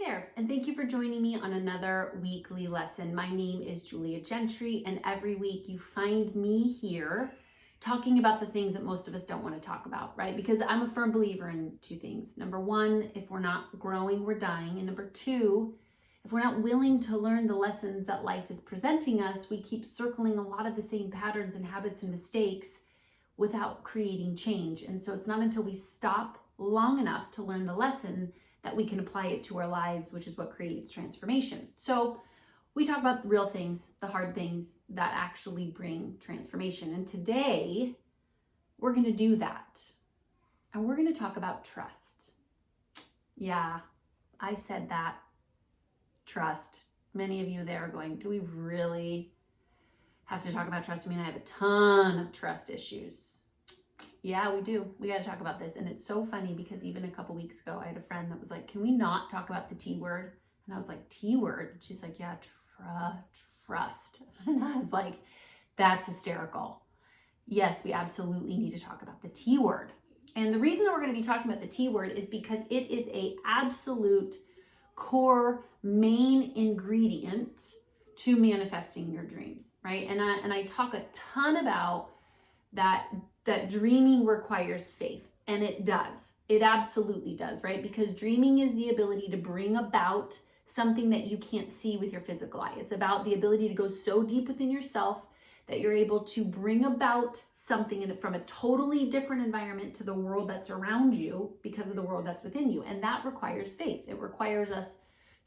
there, and thank you for joining me on another weekly lesson. My name is Julia Gentry, and every week you find me here talking about the things that most of us don't want to talk about, right? Because I'm a firm believer in two things. Number one, if we're not growing, we're dying. And number two, if we're not willing to learn the lessons that life is presenting us, we keep circling a lot of the same patterns and habits and mistakes without creating change. And so it's not until we stop long enough to learn the lesson that we can apply it to our lives, which is what creates transformation. So we talk about the real things, the hard things that actually bring transformation. And today we're going to do that. And we're going to talk about trust. Yeah, I said that. Trust. Many of you there are going, do we really have to talk about trust? I mean, I have a ton of trust issues. Yeah, we do. We got to talk about this. And it's so funny because even a couple weeks ago, I had a friend that was like, can we not talk about the T word? And I was like, T word? She's like, yeah, trust. And I was like, that's hysterical. Yes, we absolutely need to talk about the T word. And the reason that we're going to be talking about the T word is because it is a absolute core main ingredient to manifesting your dreams, right? And I talk a ton about that dreaming requires faith, and it does. It absolutely does, right? Because dreaming is the ability to bring about something that you can't see with your physical eye. It's about the ability to go so deep within yourself that you're able to bring about something from a totally different environment to the world that's around you because of the world that's within you. And that requires faith. It requires us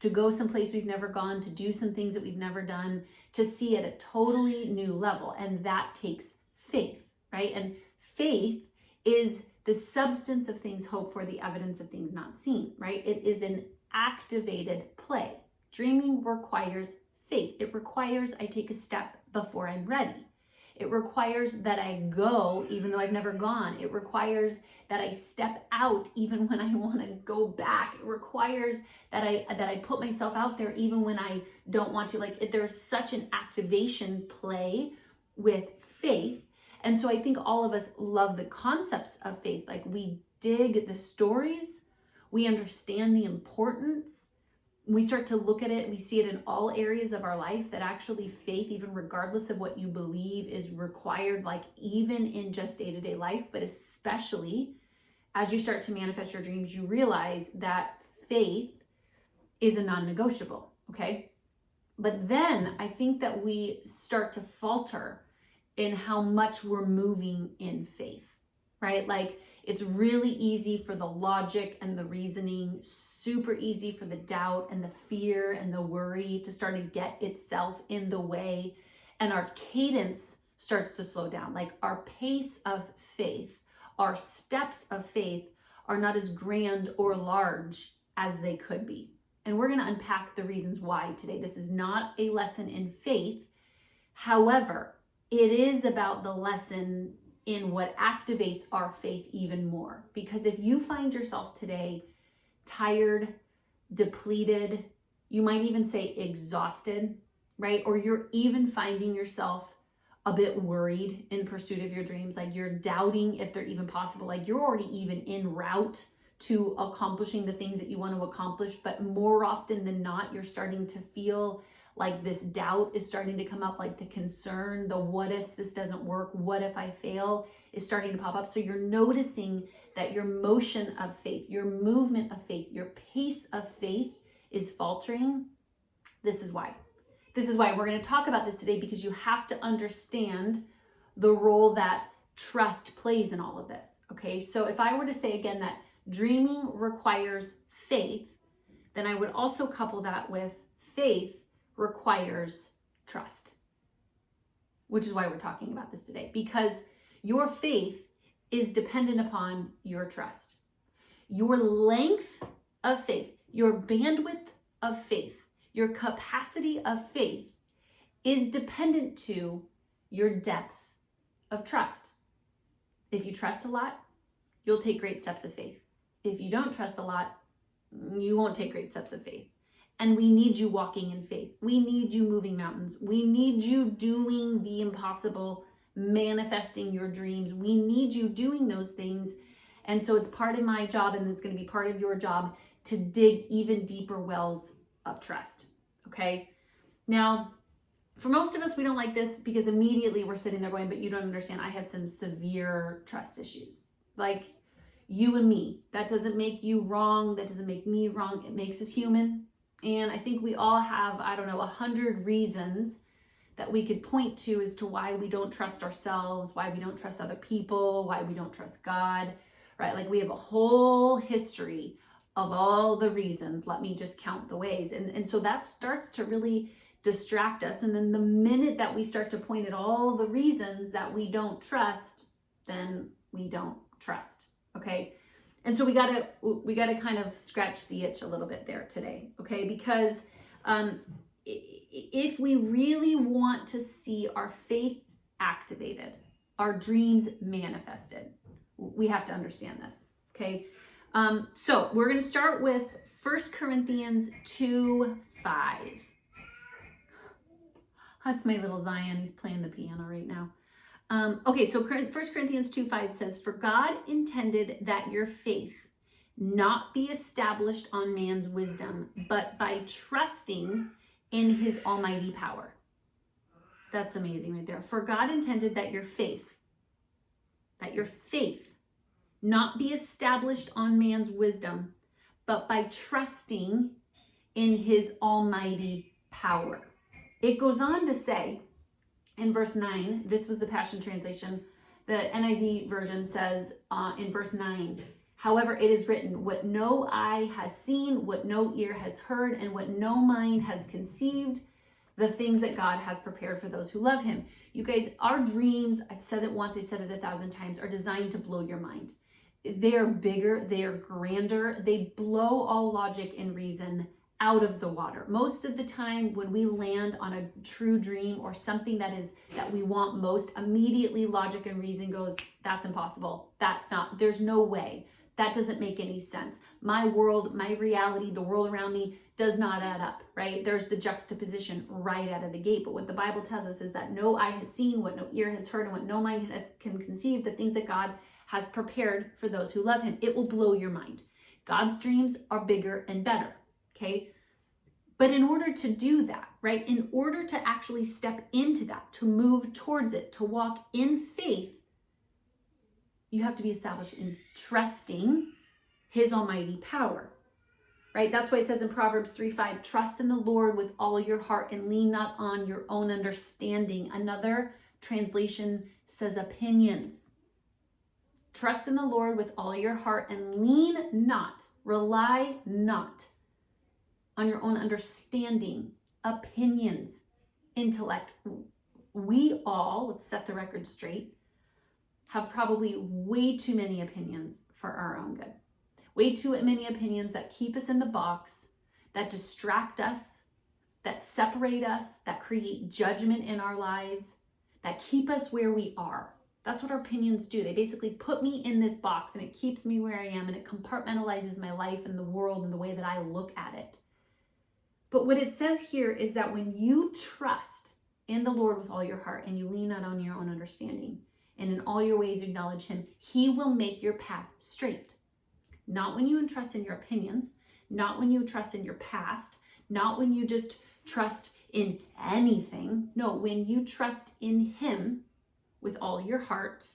to go someplace we've never gone, to do some things that we've never done, to see at a totally new level. And that takes faith, right? And faith is the substance of things hoped for, the evidence of things not seen, right? It is an activated play. Dreaming requires faith. It requires I take a step before I'm ready. It requires that I go even though I've never gone. It requires that I step out even when I want to go back. It requires that I put myself out there even when I don't want to. There's such an activation play with faith. And so I think all of us love the concepts of faith. Like, we dig the stories, we understand the importance, we start to look at it, we see it in all areas of our life, that actually faith, even regardless of what you believe, is required, like even in just day-to-day life, but especially as you start to manifest your dreams, you realize that faith is a non-negotiable, okay? But then I think that we start to falter in how much we're moving in faith, right? Like, it's really easy for the logic and the reasoning, super easy for the doubt and the fear and the worry to start to get itself in the way. And our cadence starts to slow down. Like, our pace of faith, our steps of faith are not as grand or large as they could be. And we're going to unpack the reasons why today. This is not a lesson in faith. However, it is about the lesson in what activates our faith even more. Because if you find yourself today tired, depleted, you might even say exhausted, right? Or you're even finding yourself a bit worried in pursuit of your dreams, like you're doubting if they're even possible, like you're already even en route to accomplishing the things that you want to accomplish, but more often than not, you're starting to feel like this doubt is starting to come up, like the concern, the what if this doesn't work, what if I fail, is starting to pop up. So you're noticing that your motion of faith, your movement of faith, your pace of faith is faltering. This is why. This is why we're going to talk about this today, because you have to understand the role that trust plays in all of this. Okay, so if I were to say again that dreaming requires faith, then I would also couple that with faith requires trust, which is why we're talking about this today, because your faith is dependent upon your trust. Your length of faith, your bandwidth of faith, your capacity of faith is dependent to your depth of trust. If you trust a lot, you'll take great steps of faith. If you don't trust a lot, you won't take great steps of faith. And we need you walking in faith. We need you moving mountains. We need you doing the impossible, manifesting your dreams. We need you doing those things. And so it's part of my job, and it's going to be part of your job to dig even deeper wells of trust. Okay. Now, for most of us, we don't like this because immediately we're sitting there going, but you don't understand. I have some severe trust issues. Like you and me. That doesn't make you wrong. That doesn't make me wrong. It makes us human. And I think we all have, 100 reasons that we could point to as to why we don't trust ourselves, why we don't trust other people, why we don't trust God, right? Like we have a whole history of all the reasons. Let me just count the ways. And so that starts to really distract us. And then the minute that we start to point at all the reasons that we don't trust, then we don't trust. Okay. And so we gotta kind of scratch the itch a little bit there today. Okay. Because if we really want to see our faith activated, our dreams manifested, we have to understand this. Okay. So we're going to start with 1 Corinthians 2:5. That's my little Zion. He's playing the piano right now. Okay, so 1 Corinthians 2:5 says, "For God intended that your faith not be established on man's wisdom, but by trusting in his almighty power." That's amazing right there. For God intended that your faith not be established on man's wisdom, but by trusting in his almighty power. It goes on to say in verse 9, this was the Passion Translation, the NIV version says in verse 9, "However, it is written, what no eye has seen, what no ear has heard, and what no mind has conceived, the things that God has prepared for those who love him." You guys, our dreams, I've said it once, I've said it 1,000 times, are designed to blow your mind. They're bigger, they're grander, they blow all logic and reason out of the water. Most of the time when we land on a true dream or something that we want most, immediately logic and reason goes, that's impossible. There's no way. That doesn't make any sense. My world, my reality, the world around me does not add up, right? There's the juxtaposition right out of the gate. But what the Bible tells us is that no eye has seen, what no ear has heard, and what no mind can conceive, the things that God has prepared for those who love him. It will blow your mind. God's dreams are bigger and better, okay? But in order to do that, right, in order to actually step into that, to move towards it, to walk in faith, you have to be established in trusting his almighty power, right? That's why it says in Proverbs 3:5, "Trust in the Lord with all your heart and lean not on your own understanding." Another translation says opinions. Trust in the Lord with all your heart and rely not on your own understanding, opinions, intellect. We all, let's set the record straight, have probably way too many opinions for our own good. Way too many opinions that keep us in the box, that distract us, that separate us, that create judgment in our lives, that keep us where we are. That's what our opinions do. They basically put me in this box and it keeps me where I am and it compartmentalizes my life and the world and the way that I look at it. But what it says here is that when you trust in the Lord with all your heart and you lean not on your own understanding and in all your ways acknowledge him, he will make your path straight. Not when you entrust in your opinions, not when you trust in your past, not when you just trust in anything. No, when you trust in him with all your heart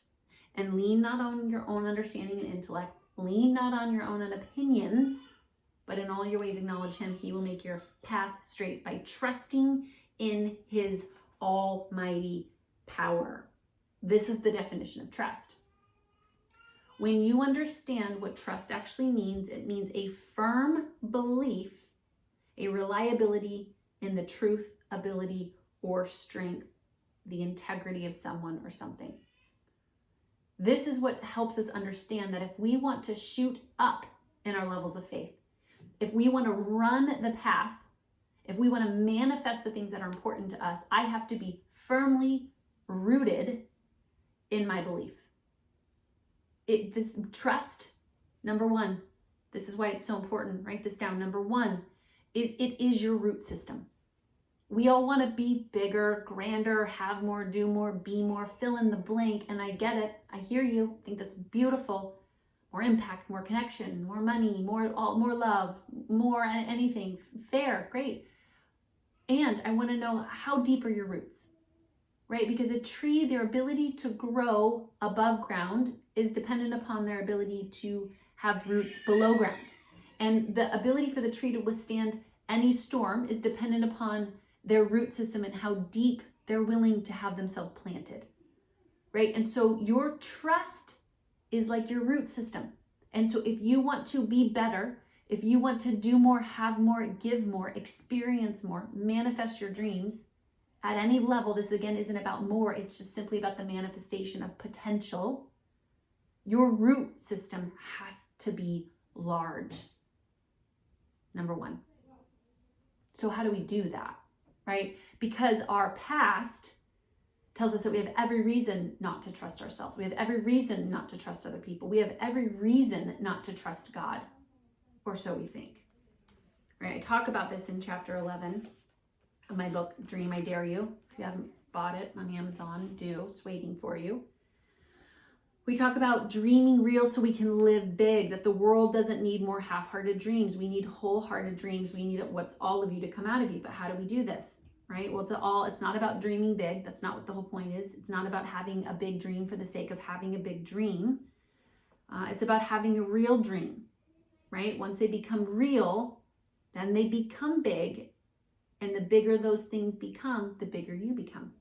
and lean not on your own understanding and intellect, lean not on your own opinions, but in all your ways acknowledge him, he will make your path straight by trusting in his almighty power. This is the definition of trust. When you understand what trust actually means, it means a firm belief, a reliability in the truth, ability, or strength, the integrity of someone or something. This is what helps us understand that if we want to shoot up in our levels of faith, if we want to run the path, if we want to manifest the things that are important to us, I have to be firmly rooted in my belief. This trust, number one, this is why it's so important. Write this down. Number one is it is your root system. We all want to be bigger, grander, have more, do more, be more, fill in the blank. And I get it. I hear you. I think that's beautiful. more impact, more connection, more money, more love, more anything. Fair, great. And I want to know, how deep are your roots, right? Because a tree, their ability to grow above ground is dependent upon their ability to have roots below ground. And the ability for the tree to withstand any storm is dependent upon their root system and how deep they're willing to have themselves planted, right? And so your trust is like your root system. And so if you want to be better, if you want to do more, have more, give more, experience more, manifest your dreams at any level, this again isn't about more, it's just simply about the manifestation of potential. Your root system has to be large. Number one. So how do we do that, right? Because our past tells us that we have every reason not to trust ourselves. We have every reason not to trust other people. We have every reason not to trust God, or so we think, right? I talk about this in chapter 11 of my book, Dream, I Dare You. If you haven't bought it on Amazon, do. It's waiting for you. We talk about dreaming real so we can live big, that the world doesn't need more half-hearted dreams. We need wholehearted dreams. We need what's all of you to come out of you. But how do we do this? Right? Well, it's not about dreaming big. That's not what the whole point is. It's not about having a big dream for the sake of having a big dream. It's about having a real dream, right? Once they become real, then they become big. And the bigger those things become, the bigger you become,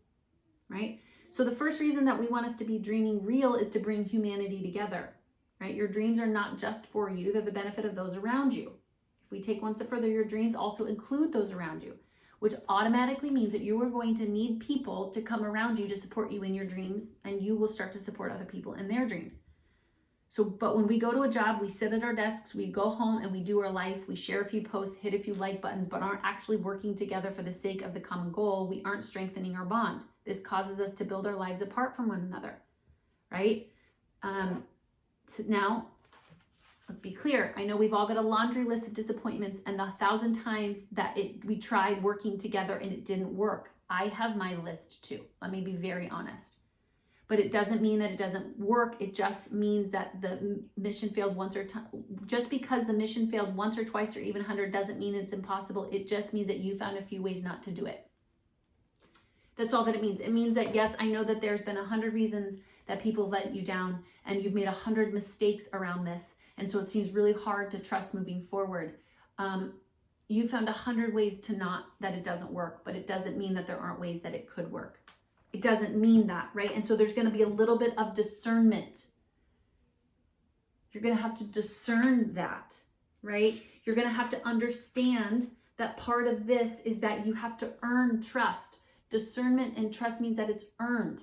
right? So the first reason that we want us to be dreaming real is to bring humanity together, right? Your dreams are not just for you. They're the benefit of those around you. If we take one step further, your dreams also include those around you, which automatically means that you are going to need people to come around you to support you in your dreams, and you will start to support other people in their dreams. So, but when we go to a job, we sit at our desks, we go home and we do our life, we share a few posts, hit a few like buttons, but aren't actually working together for the sake of the common goal, we aren't strengthening our bond. This causes us to build our lives apart from one another, right? Now, let's be clear. I know we've all got a laundry list of disappointments and the 1,000 times that we tried working together and it didn't work. I have my list too. Let me be very honest. But it doesn't mean that it doesn't work. It just means that the mission failed once or just because the mission failed once or twice or even 100 doesn't mean it's impossible. It just means that you found a few ways not to do it. That's all that it means. It means that, yes, I know that there's been 100 reasons that people let you down and you've made 100 mistakes around this. And so it seems really hard to trust moving forward. You found 100 ways that it doesn't work, but it doesn't mean that there aren't ways that it could work. It doesn't mean that, right? And so there's going to be a little bit of discernment. You're going to have to discern that, right? You're going to have to understand that part of this is that you have to earn trust. Discernment and trust means that it's earned,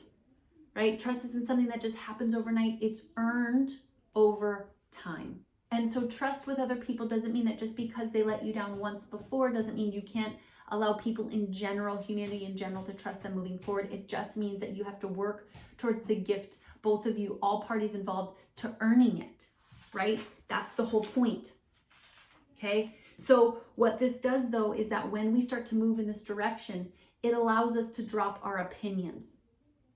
right? Trust isn't something that just happens overnight. It's earned over time. And so trust with other people doesn't mean that just because they let you down once before doesn't mean you can't allow people in general, humanity in general, to trust them moving forward. It just means that you have to work towards the gift, both of you, all parties involved, to earning it, right? That's the whole point, okay? So what this does, though, is that when we start to move in this direction, it allows us to drop our opinions,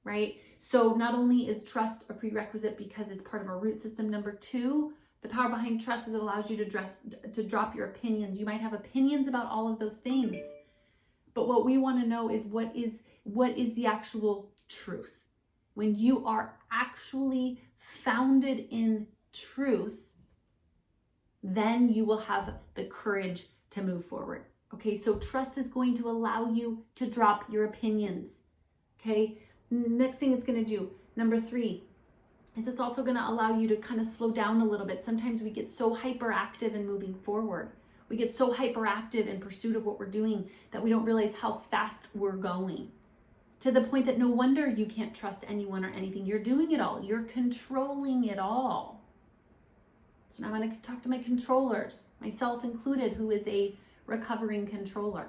right? So not only is trust a prerequisite because it's part of our root system, number two, the power behind trust is it allows you to drop your opinions. You might have opinions about all of those things, but what we want to know is what is the actual truth. When you are actually founded in truth, then you will have the courage to move forward. Okay, so trust is going to allow you to drop your opinions. Okay, next thing it's going to do, number three, is it's also going to allow you to kind of slow down a little bit. Sometimes we get so hyperactive in moving forward. We get so hyperactive in pursuit of what we're doing that we don't realize how fast we're going. To the point that no wonder you can't trust anyone or anything. You're doing it all. You're controlling it all. So now I'm going to talk to my controllers, myself included, who is a recovering controller.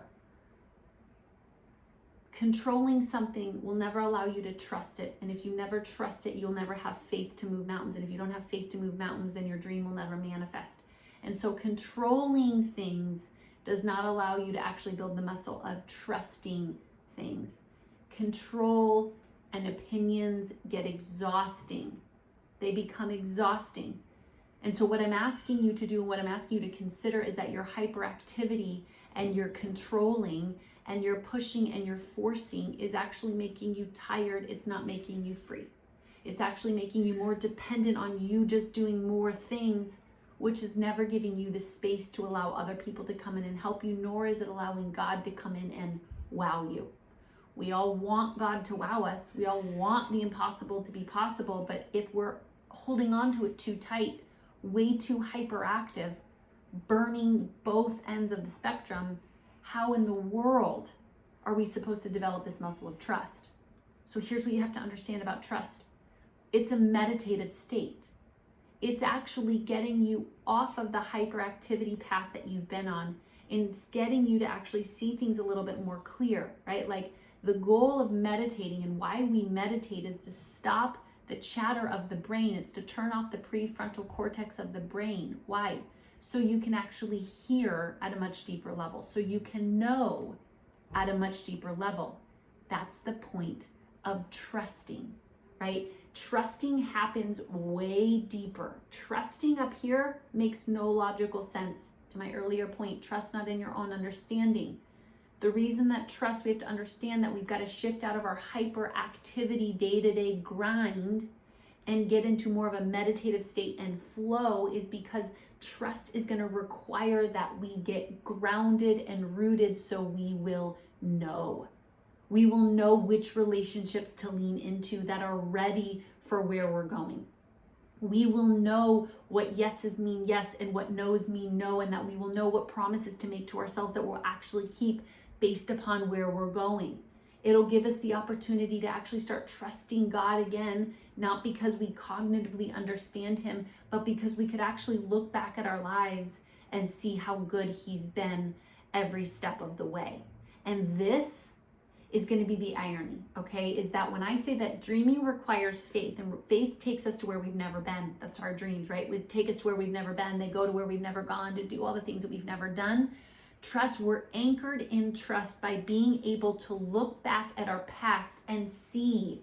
Controlling something will never allow you to trust it. And if you never trust it, you'll never have faith to move mountains. And if you don't have faith to move mountains, then your dream will never manifest. And so controlling things does not allow you to actually build the muscle of trusting things. Control and opinions get exhausting. They become exhausting. And so what I'm asking you to do, what I'm asking you to consider is that your hyperactivity and your controlling and your pushing and your forcing is actually making you tired. It's not making you free. It's actually making you more dependent on you just doing more things, which is never giving you the space to allow other people to come in and help you, nor is it allowing God to come in and wow you. We all want God to wow us. We all want the impossible to be possible, but if we're holding on to it too tight, way too hyperactive, burning both ends of the spectrum, how in the world are we supposed to develop this muscle of trust? So here's what you have to understand about trust. It's a meditative state. It's actually getting you off of the hyperactivity path that you've been on, and it's getting you to actually see things a little bit more clear, right? Like the goal of meditating and why we meditate is to stop the chatter of the brain. It's to turn off the prefrontal cortex of the brain. Why? So you can actually hear at a much deeper level. So you can know at a much deeper level. That's the point of trusting, right? Trusting happens way deeper. Trusting up here makes no logical sense. To my earlier point, trust not in your own understanding. The reason that trust, we have to understand that we've got to shift out of our hyperactivity day-to-day grind and get into more of a meditative state and flow is because trust is going to require that we get grounded and rooted so we will know. We will know which relationships to lean into that are ready for where we're going. We will know what yeses mean yes and what no's mean no, and that we will know what promises to make to ourselves that we'll actually keep based upon where we're going. It'll give us the opportunity to actually start trusting God again, not because we cognitively understand him, but because we could actually look back at our lives and see how good he's been every step of the way. And this is going to be the irony, okay, is that when I say that dreaming requires faith, and faith takes us to where we've never been. That's our dreams, right? They take us to where we've never been. They go to where we've never gone to do all the things that we've never done. Trust, we're anchored in trust by being able to look back at our past and see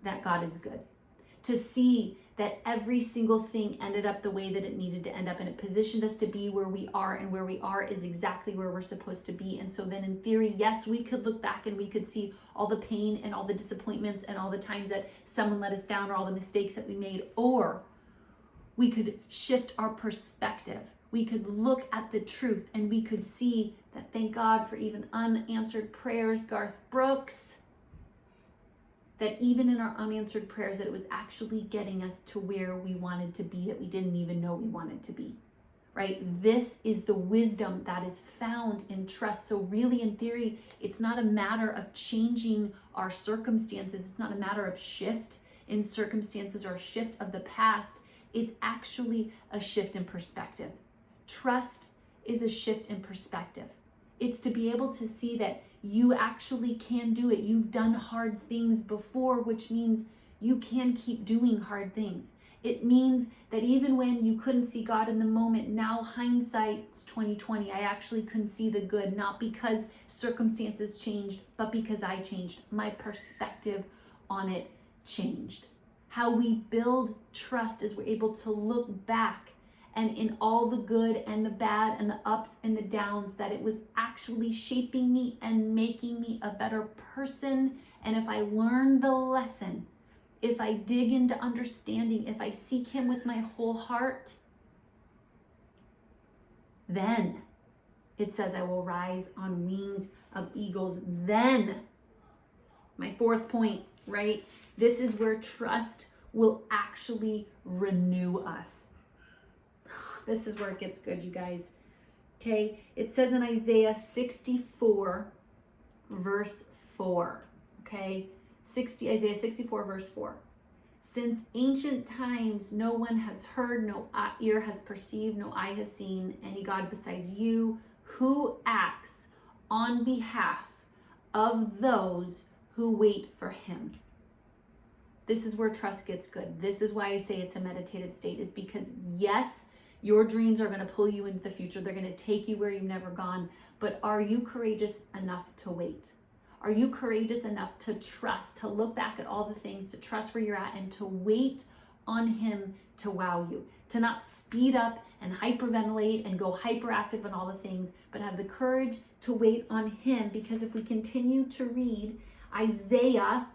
that God is good. To see that every single thing ended up the way that it needed to end up, and it positioned us to be where we are, and where we are is exactly where we're supposed to be. And so then in theory, yes, we could look back and we could see all the pain and all the disappointments and all the times that someone let us down or all the mistakes that we made, or we could shift our perspective. We could look at the truth and we could see that, thank God for even unanswered prayers, Garth Brooks, that even in our unanswered prayers, that it was actually getting us to where we wanted to be, that we didn't even know we wanted to be, right? This is the wisdom that is found in trust. So really, in theory, it's not a matter of changing our circumstances. It's not a matter of shift in circumstances or shift of the past. It's actually a shift in perspective. Trust is a shift in perspective. It's to be able to see that you actually can do it. You've done hard things before, which means you can keep doing hard things. It means that even when you couldn't see God in the moment, now hindsight's 2020. I actually couldn't see the good, not because circumstances changed, but because I changed. My perspective on it changed. How we build trust is we're able to look back, and in all the good and the bad and the ups and the downs, that it was actually shaping me and making me a better person. And if I learn the lesson, if I dig into understanding, if I seek him with my whole heart, then it says I will rise on wings of eagles. Then, my fourth point, right? This is where trust will actually renew us. This is where it gets good, you guys. Okay, it says in Isaiah 64, verse 4. Okay, Isaiah 64, verse 4. Since ancient times, no one has heard, no ear has perceived, no eye has seen any God besides you, who acts on behalf of those who wait for him. This is where trust gets good. This is why I say it's a meditative state, is because yes, your dreams are going to pull you into the future. They're going to take you where you've never gone. But are you courageous enough to wait? Are you courageous enough to trust, to look back at all the things, to trust where you're at, and to wait on him to wow you? to not speed up and hyperventilate and go hyperactive on all the things, but have the courage to wait on him. Because if we continue to read Isaiah,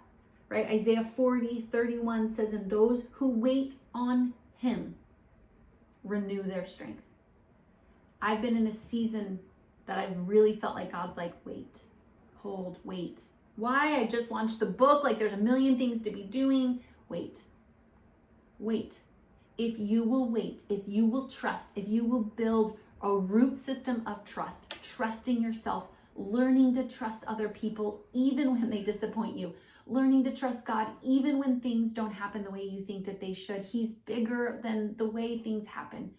right, Isaiah 40:31 says, and those who wait on him renew their strength. I've been in a season that I've really felt like God's like, wait, hold, wait. Why? I just launched the book. Like there's a million things to be doing. Wait. If you will wait, if you will trust, if you will build a root system of trust, trusting yourself, learning to trust other people, even when they disappoint you, learning to trust God, even when things don't happen the way you think that they should. He's bigger than the way things happen.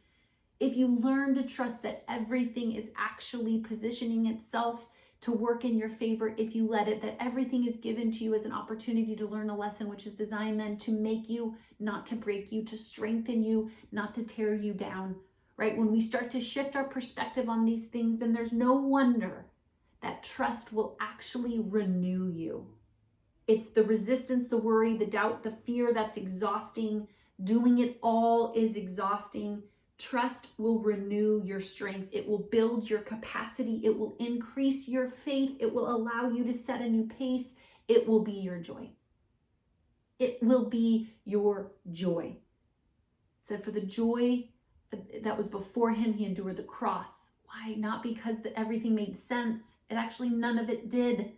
If you learn to trust that everything is actually positioning itself to work in your favor, if you let it, that everything is given to you as an opportunity to learn a lesson, which is designed then to make you, not to break you, to strengthen you, not to tear you down, right? When we start to shift our perspective on these things, then there's no wonder that trust will actually renew you. It's the resistance, the worry, the doubt, the fear that's exhausting. Doing it all is exhausting. Trust will renew your strength. It will build your capacity. It will increase your faith. It will allow you to set a new pace. It will be your joy. It will be your joy. It said for the joy that was before him, he endured the cross. Why? Not because everything made sense. It actually, none of it did.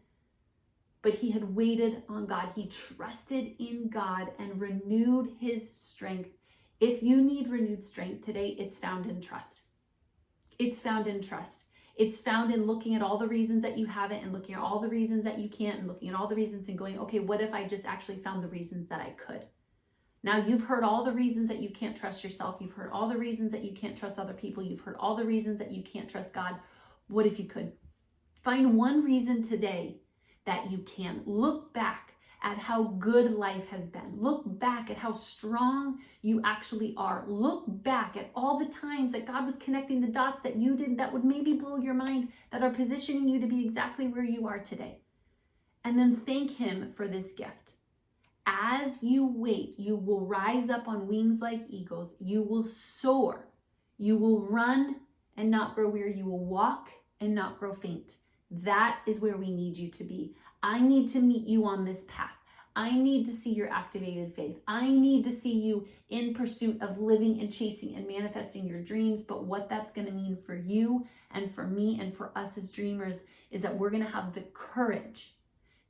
But he had waited on God. He trusted in God and renewed his strength. If you need renewed strength today, it's found in trust. It's found in trust. It's found in looking at all the reasons that you haven't and looking at all the reasons that you can't and looking at all the reasons and going, okay, what if I just actually found the reasons that I could? Now you've heard all the reasons that you can't trust yourself. You've heard all the reasons that you can't trust other people. You've heard all the reasons that you can't trust God. What if you could? Find one reason today that you can. Look back at how good life has been. Look back at how strong you actually are. Look back at all the times that God was connecting the dots that you did that would maybe blow your mind, that are positioning you to be exactly where you are today. And then thank him for this gift. As you wait, you will rise up on wings like eagles. You will soar. You will run and not grow weary. You will walk and not grow faint. That is where we need you to be. I need to meet you on this path. I need to see your activated faith. I need to see you in pursuit of living and chasing and manifesting your dreams. But what that's going to mean for you and for me and for us as dreamers is that we're going to have the courage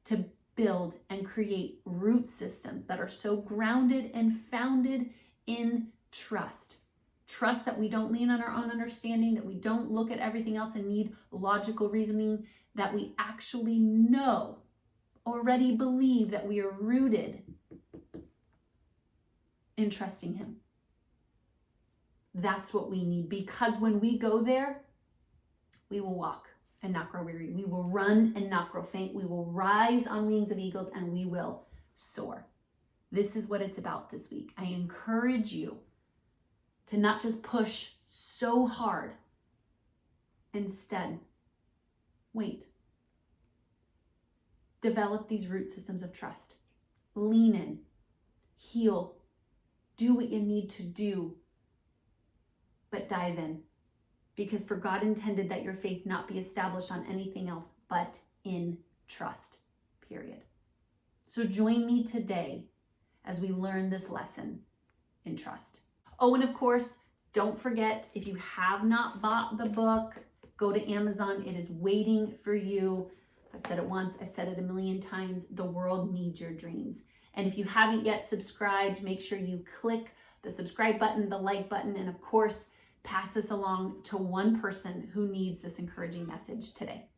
to build and create root systems that are so grounded and founded in trust. Trust that we don't lean on our own understanding, that we don't look at everything else and need logical reasoning, that we actually know, already believe that we are rooted in trusting him. That's what we need, because when we go there, we will walk and not grow weary. We will run and not grow faint. We will rise on wings of eagles and we will soar. This is what it's about this week. I encourage you to not just push so hard. Instead, wait. Develop these root systems of trust. Lean in, heal, do what you need to do, but dive in. Because for God intended that your faith not be established on anything else but in trust, period. So join me today as we learn this lesson in trust. Oh, and of course, don't forget, if you have not bought the book, go to Amazon. It is waiting for you. I've said it once, I've said it a million times. The world needs your dreams. And if you haven't yet subscribed, make sure you click the subscribe button, the like button, and of course, pass this along to one person who needs this encouraging message today.